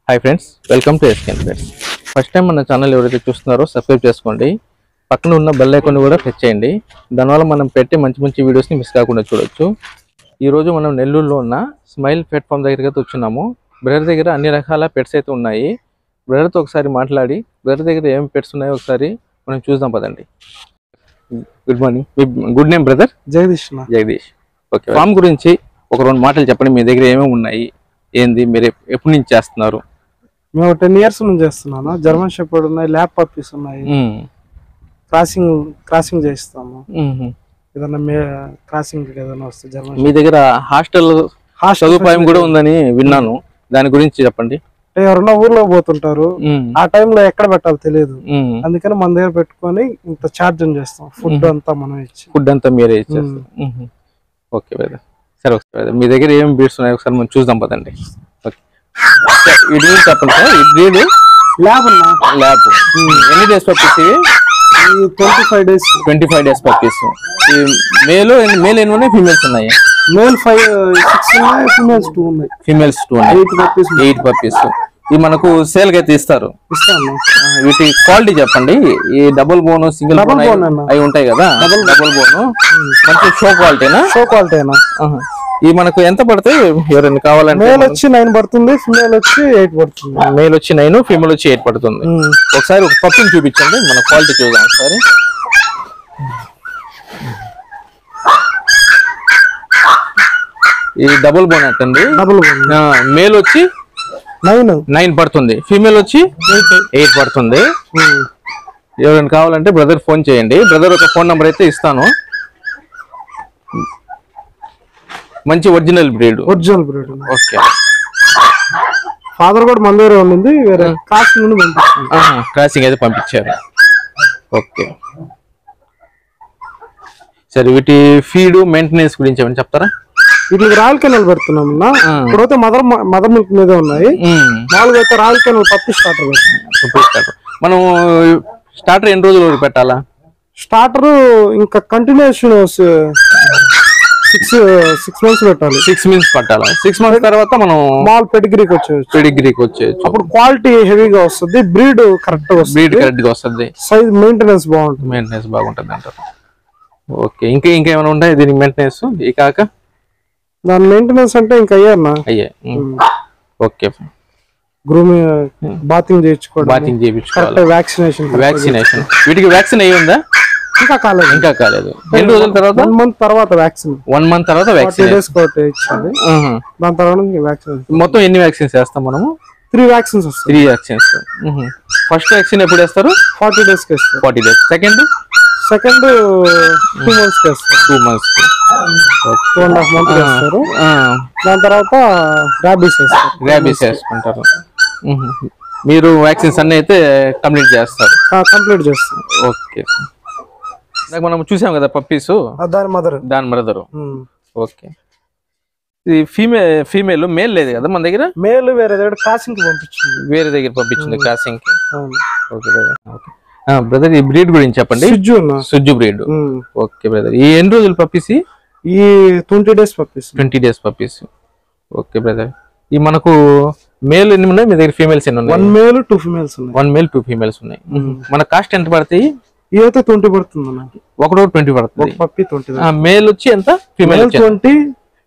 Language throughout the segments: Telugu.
Hi friends, welcome to ఎస్కెన్ friends. First time మన ఛానల్ ఎవరైతే చూస్తున్నారో సబ్స్క్రైబ్ చేసుకోండి. పక్కన ఉన్న బెల్ ఐకాన్ కూడా ప్రెస్ చేయండి. దానివల్ల మనం పెట్టే మంచి మంచి వీడియోస్ని మిస్ కాకుండా చూడొచ్చు. ఈరోజు మనం నెల్లూరులో ఉన్న స్మైల్ పెట్ ఫామ్ దగ్గరికి అయితే వచ్చినాము. బ్రదర్ దగ్గర అన్ని రకాల పెట్స్ అయితే ఉన్నాయి. బ్రదర్తో ఒకసారి మాట్లాడి బ్రదర్ దగ్గర ఏం పెట్స్ ఉన్నాయో ఒకసారి మనం చూద్దాం పదండి. Good morning. మీ good name brother? Jagdish. Okay, farm గురించి ఒక రెండు మాటలు చెప్పండి. మీ దగ్గర ఏమేమి ఉన్నాయి, ఏంది, మీరు ఎప్పటి నుంచి చేస్తున్నారు? మేము 10 years నుంచి చేస్తున్నాను. జర్మన్ షెపర్డ్ ఉన్నాయి, ల్యాబ్ పప్పీస్ ఉన్నాయి, క్రాసింగ్ చేస్తాము. ఏదన్నా క్రాసింగ్ ఏదైనా వస్తే జర్మన్. మీ దగ్గర హాస్టల్ సదుపాయం కూడా ఉందని విన్నాను, దాని గురించి చెప్పండి. ఎవరన్నా ఊర్లో పోతుంటారు, ఆ టైంలో ఎక్కడ పెట్టాలో తెలియదు, అందుకని మన దగ్గర పెట్టుకొని ఇంత ఛార్జ్ చేస్తాం. ఫుడ్ అంతా మనం ఇచ్చి ఫుడ్ అంతా మీరే ఇచ్చేస్తాం. ఓకే బ్రదర్, సరే ఒకసారి మీ దగ్గర ఏం బ్రీడ్స్ ఉన్నాయో ఒకసారి మనం చూద్దాం పదండి. ఓకే, ఈ బ్రీడ్ చెప్పండి సార్. ఈ బ్రీడ్ ల్యాబ్ ల్యాబ్ ఎన్ని డేస్ పప్పీస్ ఇవి? 25 days పప్పీస్. ఈ మేల్ ఎన్ని ఉన్నాయి, ఫీమేల్స్ ఉన్నాయి? మేల్ 6 ఉన్నాయి, ఫీమేల్స్ 2 ఉన్నాయి. ఫీమేల్స్ 2 ఉన్నాయి, 8 పప్పీస్. ఇవి మనకు సేల్ కి అయితే ఇస్తారు. వీటి క్వాలిటీ చెప్పండి. ఈ డబుల్ బోన్, సింగిల్ బోన్ అవి ఉంటాయి కదా, డబుల్ బోన్ మంచి షో క్వాలిటీనా? ఇవి మనకు ఎంత పడతాయి? ఎవరైనా కావాలంటే మేల్ వచ్చి 9 పడుతుంది, ఫీమేల్ వచ్చి 8 పడుతుంది. మేల్ వచ్చి 9, ఫీమేల్ వచ్చి 8 పడుతుంది. ఒకసారి ఒక పప్పిని చూపించండి, మన క్వాలిటీ చూద్దాం ఒకసారి. ఈ డబుల్ బోన్ అంటండి. మేల్ వచ్చి 9 పడుతుంది, ఫీమేల్ వచ్చి 8 పడుతుంది. ఎవరైనా కావాలంటే బ్రదర్ ఫోన్ చేయండి. బ్రదర్ ఒక ఫోన్ నంబర్ అయితే ఇస్తాను. మంచి ఒరిజినల్ బ్రీడ్. ఓకే, ఫాదర్ కూడా మన దగ్గర ఉంది, వేరే క్రాసింగ్ అయితే పంపించారు. ఓకే, సరే వీటి ఫీడ్ మెయింటెనెన్స్ గురించి ఏమైనా చెప్తారా? వీటికి రాయల్ కెనాల్ పెడుతున్నాం. ఇప్పుడైతే మదర్ మిల్క్ మీద ఉన్నాయి. మామూలుగా అయితే రాయల్ కెనాల్ పప్పి స్టార్టర్. మనం స్టార్టర్ ఎన్ని రోజులు వరకు పెట్టాలా? స్టార్టర్ ఇంకా కంటిన్యూషన్ 6 months పెట్టాలి. 6 months పట్టాలా? 6 months తర్వాత మనం మాల్ పెడిగ్రీకి వచ్చేయచ్చు. అప్పుడు క్వాలిటీ హెవీగా వస్తుంది, బ్రీడ్ కరెక్ట్ గా వస్తుంది, సైజ్ మెయింటెనెన్స్ బాగుంటుంది అంటారు. ఓకే, ఇంకేమైనా ఉంటాయి దీనికి మెయింటెనెన్స్? ఈ కాక దాని మెయింటెనెన్స్ అంటే ఇంకా అయ్యే. ఓకే, గ్రూమింగ్, బాతింగ్ చేయించుకోవడం, వ్యాక్సినేషన్. వీటికి వ్యాక్సిన్ అయ్యి ఉందా? ఇంకా కాలేదు. ఎన్ని రోజుల తర్వాత? 1 month తర్వాత వ్యాక్సిన్. 1 month తర్వాత వ్యాక్సిన్. 40 days ఇచ్చాలి. దాని తర్వాత వ్యాక్సిన్. మొత్తం ఎన్ని వ్యాక్సిన్స్ వేస్తాం మనము? 3 vaccines వస్తాయి. 3 vaccines. ఫస్ట్ వ్యాక్సిన్ ఎప్పుడు వేస్తారు? 40 days కి వేస్తారు. 40 days. సెకండ్ 2 months కి వేస్తారు. 2 months, 2.5 months వేస్తారు. దాని తర్వాత ర్యాబీస్ వేసుకుంటారు. మీరు వ్యాక్సిన్స్ అన్ని అయితే కంప్లీట్ చేస్తారు? ఓకే, మనం చూసాం కదా పప్పీస్, దాని మదర్. ఓకే, ఇది ఫీమేల్ మేల్ లేదు కదా మన దగ్గర? మేల్ వేరే దగ్గర క్రాసింగ్ పంపించింది క్రాసింగ్ కి. ఓకే బ్రదర్, ఈ బ్రీడ్ గురించి చెప్పండి. సుజ్జు బ్రీడ్. ఓకే బ్రదర్, ఈ ఎన్ని రోజులు పప్పీస్? ఈ 20 days పప్పీస్. ఓకే బ్రదర్, ఈ మనకు మేల్ ఎన్ని ఉన్నాయి మీ దగ్గర, ఫీమేల్స్ ఎన్ని ఉన్నాయి? 1 male 2 females ఉన్నాయి. 1 male 2 females ఉన్నాయి. మన కాస్ట్ ఎంత పడతాయి? ఇదైతే 20 పడుతుంది. ఒకటి 20 పడుతుంది. పప్పి 20. మేల్ వచ్చి ఎంత? ఫీమేల్ 20,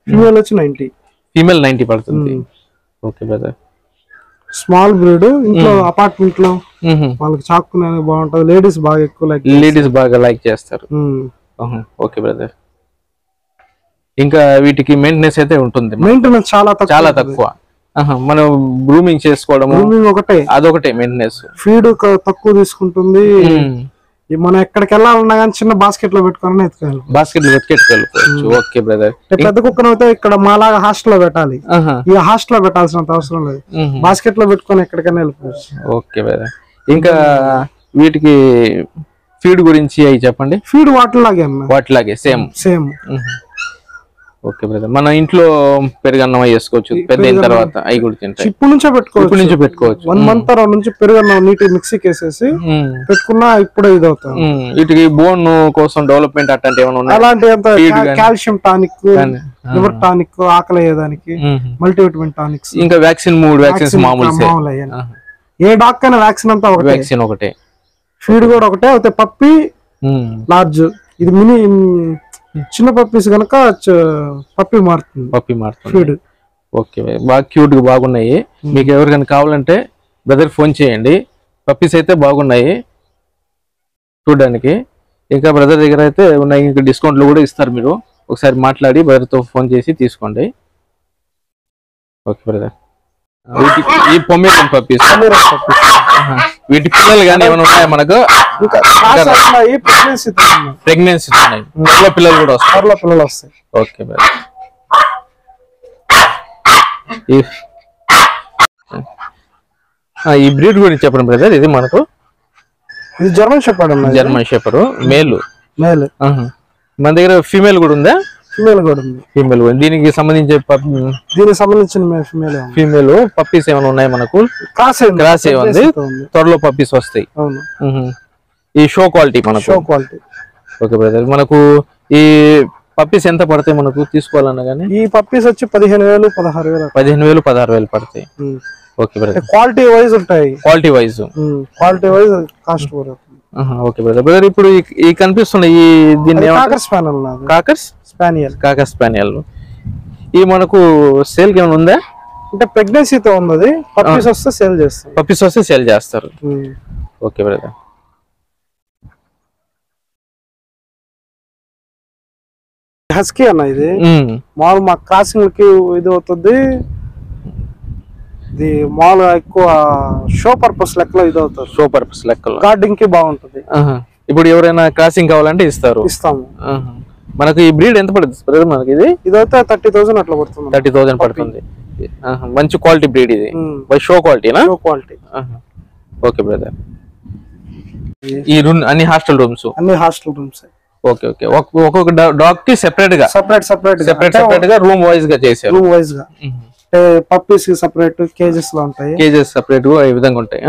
ఫీమేల్ వచ్చి 90. ఫీమేల్ 90 పడుతుంది. Okay brother, small breed. ఇంట్లో అపార్ట్మెంట్ లో వాళ్ళకి చాక్కునే బాగుంటది. లేడీస్ బాగా లైక్ చేస్తారు. ఓకే బ్రదర్, ఇంకా వీటికి మెయింటెనెన్స్ అయితే ఉంటుంది? మెయింటెనెన్స్ చాలా తక్కువ. మనం గ్రూమింగ్ చేసుకోవడం అదొకటే మెయింటెనెన్స్. ఫీడ్ తక్కువ తీసుకుంటుంది. మనం ఎక్కడికి వెళ్ళాలన్నా కానీ చిన్న బాస్కెట్ లో పెట్టుకుని ఎత్తుకెళ్ళిపోవచ్చు. ఓకే బ్రదర్, పెద్ద కుక్కను అయితే ఇక్కడ మాలాగా హాస్టల్లో పెట్టాలి. ఈ హాస్టల్లో పెట్టాల్సినంత అవసరం లేదు, బాస్కెట్ లో పెట్టుకొని ఎక్కడికైనా వెళ్ళిపోవచ్చు. ఓకే బ్రదర్, ఇంకా వీటికి ఫీడ్ గురించి అవి చెప్పండి. ఫీడ్ వాటిలాగే సేమ్. ఓకే బ్రదర్, మన ఇంట్లో పెరుగన్నం వేసుకోవచ్చు, పెద్ద అయిన తర్వాత అవి కూడా తింటాయి. ఇప్పుడు నుంచే పెట్టుకోవచ్చు 1 month తర్వాత నుంచి పెరుగన్నం నీట్ మిక్సీకి వేసేసి పెట్టుకున్నా ఇప్పుడే ఇది అవుతాం. వీటికి బోన్ కోసం డెవలప్మెంట్ అట్లాంటి ఏమైనా ఉన్నాయి? అలాంటి కాల్షియం టానిక్, లివర్ టానిక్, ఆకలి అయ్యేదానికి మల్టీవిటమిన్ టానిక్స్, ఇంకా వ్యాక్సిన్ 3 వ్యాక్సిన్స్ మామూలు. ఏ డాక్టర్ అయినా వ్యాక్సిన్ అంతా ఒకటే, ఫీడ్ కూడా ఒకటే. అయితే పప్పి లార్జ్, ఇది మినీ చిన్న పప్పీస్ కనుక పప్పి మారుతుంది ఫీడ్. ఓకే, బాగా క్యూట్ గా బాగున్నాయి. మీకు ఎవరికైనా కావాలంటే బ్రదర్ ఫోన్ చేయండి. పప్పీస్ అయితే బాగున్నాయి చూడడానికి. ఇంకా బ్రదర్ దగ్గర అయితే ఉన్నాయి, ఇంకా డిస్కౌంట్లు కూడా ఇస్తారు. మీరు ఒకసారి మాట్లాడి బ్రదర్తో ఫోన్ చేసి తీసుకోండి. ఓకే బ్రదర్, ఈ పొమేరియన్ పప్పీస్, వీటి పిల్లలు కానీ ఏమైనా ఉన్నాయా మనకు? ప్రెగ్నెన్సీ ఉన్నాయి, పిల్లలు కూడా వస్తాయి. ఓకే బ్రదర్, ఈ బ్రీడ్ గురించి చెప్పండి బ్రదర్. ఇది మనకు జర్మన్ షెపర్డ్ మేల్. మన దగ్గర ఫీమేల్ కూడా ఉందా? ఫీమేల్ దీనికి సంబంధించిన ఫీమేల్ పప్పీస్ ఏమైనా ఉన్నాయి మనకు? క్రాస్ ఉంది, త్వరలో పప్పీస్ వస్తాయి. ఈ షో క్వాలిటీ మనకు. ఓకే బ్రదర్, మనకు ఈ పప్పీస్ ఎంత పడతాయి మనకు తీసుకోవాలన్నా కానీ? ఈ పప్పీస్ వచ్చి 15,000 16,000 పడతాయి. ఓకే బ్రదర్, క్వాలిటీ వైజ్ ఉంటాయి. Quality wise cost. Okay brother, ఇప్పుడు ఈ కనిపిస్తున్న ఈ దీన్ని కాకర్ స్పానియల్ ఈ మనకు సేల్ కి ఏమైనా ఉందా? అంటే ప్రెగ్నెన్సీతో ఉన్నది, పప్పీస్ వస్తే సేల్ చేస్తారు. ఓకే బ్రదర్, హస్కీ అన్న, ఇది మామూలు మా క్రాసింగ్ కి ఇది అవుతుంది. ఇది మామూలుగా ఎక్కువ షో పర్పస్ లెక్కలో ఇది అవుతుంది, గార్డింగ్ కి బాగుంటుంది. ఇప్పుడు ఎవరైనా క్రాసింగ్ కావాలంటే ఇస్తాము. మనకు ఈ బ్రీడ్ ఎంత పడుతుంది మనకి? ఇది అయితే 30,000 అట్లా పడుతుంది. 30,000 పడుతుంది. మంచి క్వాలిటీ బ్రీడ్ ఇది, షో క్వాలిటీనా? ఓకే బ్రదర్, ఈ రూమ్ అన్ని హాస్టల్ రూమ్స్. ఓకే ఓకే, ఒక్కొక్క డాగ్ కి సెపరేట్ గా రూమ్ వైజ్ గా చేశారు. పప్పీస్ కి సెపరేట్, కేజెస్ లో ఉంటాయి. కేజెస్ సెపరేట్ గా ఈ విధంగా ఉంటాయి.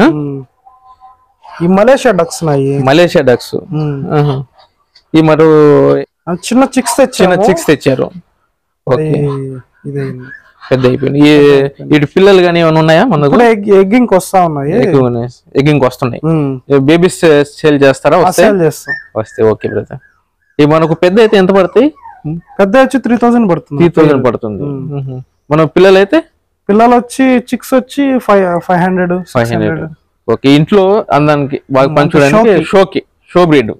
ఈ మలేషియా డక్స్ ఈ మరో చిన్న చిక్స్ తెచ్చారు. పెద్ద అయిపోయింది. వీటి పిల్లలు గానీ ఏమైనా ఉన్నాయా మనకు? ఎగ్గింగ్ వస్తా ఉన్నాయి. ఎగ్గింగ్ వస్తున్నాయి. బేబీస్ సేల్ చేస్తారా? వస్తే ఓకే బ్రదర్. ఇవి మనకు పెద్ద అయితే ఎంత పడతాయి? పెద్ద వచ్చి 3,000 పడుతుంది. 3,000 పడుతుంది. మన పిల్లలు అయితే వచ్చి చిక్స్ వచ్చి 500. ఓకే, ఇంట్లో అందానికి బాగా పంచడానికి షో బ్రీడ్.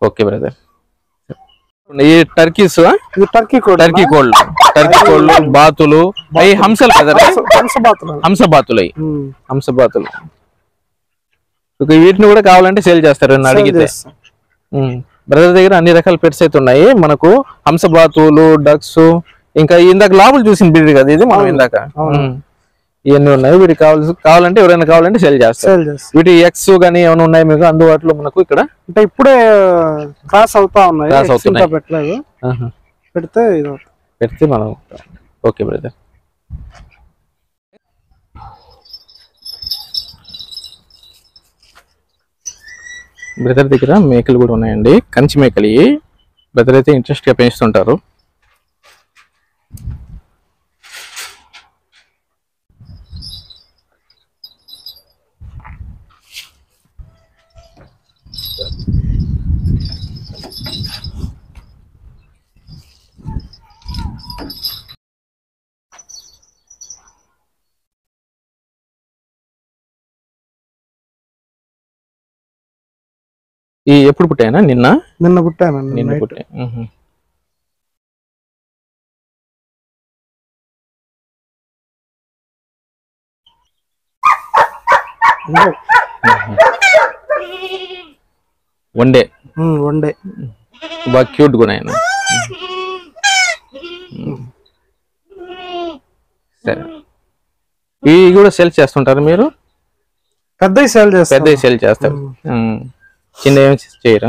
ఓకే బ్రదర్, ఈ టర్కీస్, టర్కీ కోళ్ళు, బాతులు, అవి హంసలు కదా? హంసబాతులు. వీటిని కూడా కావాలంటే సేల్ చేస్తారు అడిగితే. బ్రదర్ దగ్గర అన్ని రకాల పెట్స్ అయితే ఉన్నాయి మనకు. హంసబాతులు, డక్స్, ఇంకా ఇందాక లోపల చూసిన బ్రీడ్ కదా ఇది మనం ఇందాక. ఇవన్నీ ఉన్నాయి. వీటికి కావాలంటే ఎవరైనా కావాలంటే సేల్ చేస్తారు. వీటి ఎక్స్ గానీ ఏమైనా ఉన్నాయి మీకు అందుబాటులో మనకు ఇక్కడ? అంటే ఇప్పుడే క్రాస్ అవుతా ఉన్నాయి, పెట్టలేదు. పెడితే మనం. ఓకే బ్రదర్, బ్రదర్ దగ్గర మేకలు కూడా ఉన్నాయండి, కంచి మేకలు. బ్రదర్ అయితే ఇంట్రెస్ట్ గా పెంచుతుంటారు. ఈ ఎప్పుడు పుట్టాయనా? నిన్న పుట్టాను. పుట్టాయి. వన్ డే బాగా క్యూట్ కూడా ఆయన. సరే, ఇవి కూడా సేల్ చేస్తుంటారు మీరు? పెద్దవి సేల్ చేస్తారు, చిన్న ఏమి చేయరు.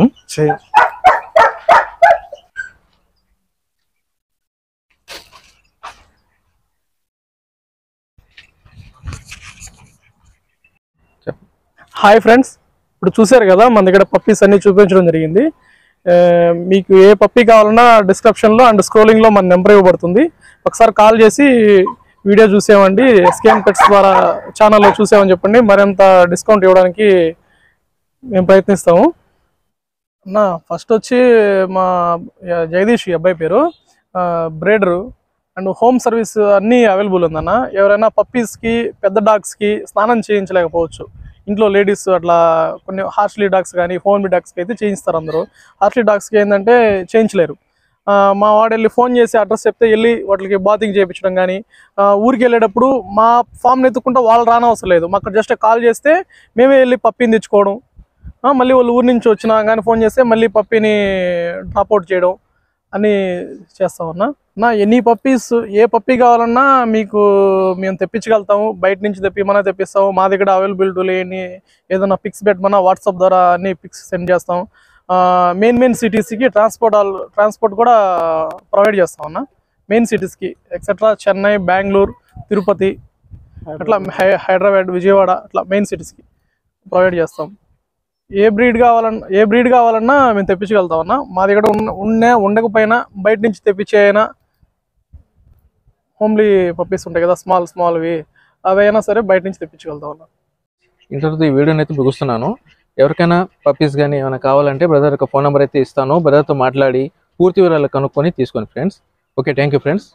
హాయ్ ఫ్రెండ్స్, ఇప్పుడు చూసారు కదా మన దగ్గర పప్పీస్ అన్ని చూపించడం జరిగింది. మీకు ఏ పప్పీ కావాలన్నా డిస్క్రిప్షన్లో అండ్ స్క్రోలింగ్లో మన నెంబర్ ఇవ్వబడుతుంది. ఒకసారి కాల్ చేసి వీడియో చూసామండి, ఎస్కేఎన్ పెట్స్ ద్వారా ఛానల్లో చూసామని చెప్పండి. మరింత డిస్కౌంట్ ఇవ్వడానికి మేము ప్రయత్నిస్తాము. అన్న ఫస్ట్ వచ్చి మా జగదీష్ అబ్బాయి పేరు, బ్రేడరు అండ్ హోమ్ సర్వీస్ అన్నీ అవైలబుల్ ఉందన్న. ఎవరైనా పప్పీస్కి పెద్ద డాగ్స్కి స్నానం చేయించలేకపోవచ్చు, ఇంట్లో లేడీస్ అట్లా కొన్ని హార్స్లీ డాగ్స్ కానీ హోమ్లీ డాగ్స్కి అయితే చేయిస్తారు అందరూ. హార్స్లీ డాగ్స్కి ఏంటంటే చేయించలేరు. మా వాడు వెళ్ళి ఫోన్ చేసి అడ్రస్ చెప్తే వెళ్ళి వాటికి బాతింగ్ చేయించడం కానీ, ఊరికి వెళ్ళేటప్పుడు మా ఫామ్ని ఎత్తుకుంటే వాళ్ళు రానవసరం లేదు, మాకు జస్ట్ కాల్ చేస్తే మేమే వెళ్ళి పప్పీని తెచ్చుకోవడం, మళ్ళీ వాళ్ళు ఊరి నుంచి వచ్చినా కానీ ఫోన్ చేస్తే మళ్ళీ పప్పీని డ్రాప్అవుట్ చేయడం అని చేస్తామన్నా. ఎన్ని పప్పీస్ ఏ పప్పీ కావాలన్నా మీకు మేము తెప్పించగలుగుతాము. బయట నుంచి తెప్పిస్తాము. మా దగ్గర అవైలబిలిటీ లేని ఏదైనా పిక్స్ పెట్టమన్నా వాట్సాప్ ద్వారా అన్ని పిక్స్ సెండ్ చేస్తాం. మెయిన్ సిటీస్కి ట్రాన్స్పోర్ట్ కూడా ప్రొవైడ్ చేస్తామన్నా. మెయిన్ సిటీస్కి ఎక్సెట్రా చెన్నై, బెంగళూరు, తిరుపతి, అట్లా హైదరాబాద్, విజయవాడ అట్లా మెయిన్ సిటీస్కి ప్రొవైడ్ చేస్తాం. ఏ బ్రీడ్ కావాలన్నా మేము తెప్పించగలుగుతామన్నా. మా దగ్గర ఉండకపోయినా బయట నుంచి తెప్పించేయైనా హోమ్లీ పప్పీస్ ఉంటాయి కదా, స్మాల్వి, అవైనా సరే బయట నుంచి తెప్పించగలుగుతామన్నా. ఇంతటితో ఈ వీడియోని అయితే ముగిస్తున్నాను. ఎవరికైనా పప్పీస్ కానీ ఏమైనా కావాలంటే బ్రదర్ యొక్క ఫోన్ నెంబర్ అయితే ఇస్తాను. బ్రదర్తో మాట్లాడి పూర్తి వివరాలు కనుక్కొని తీసుకోండి friends. Okay, thank you friends.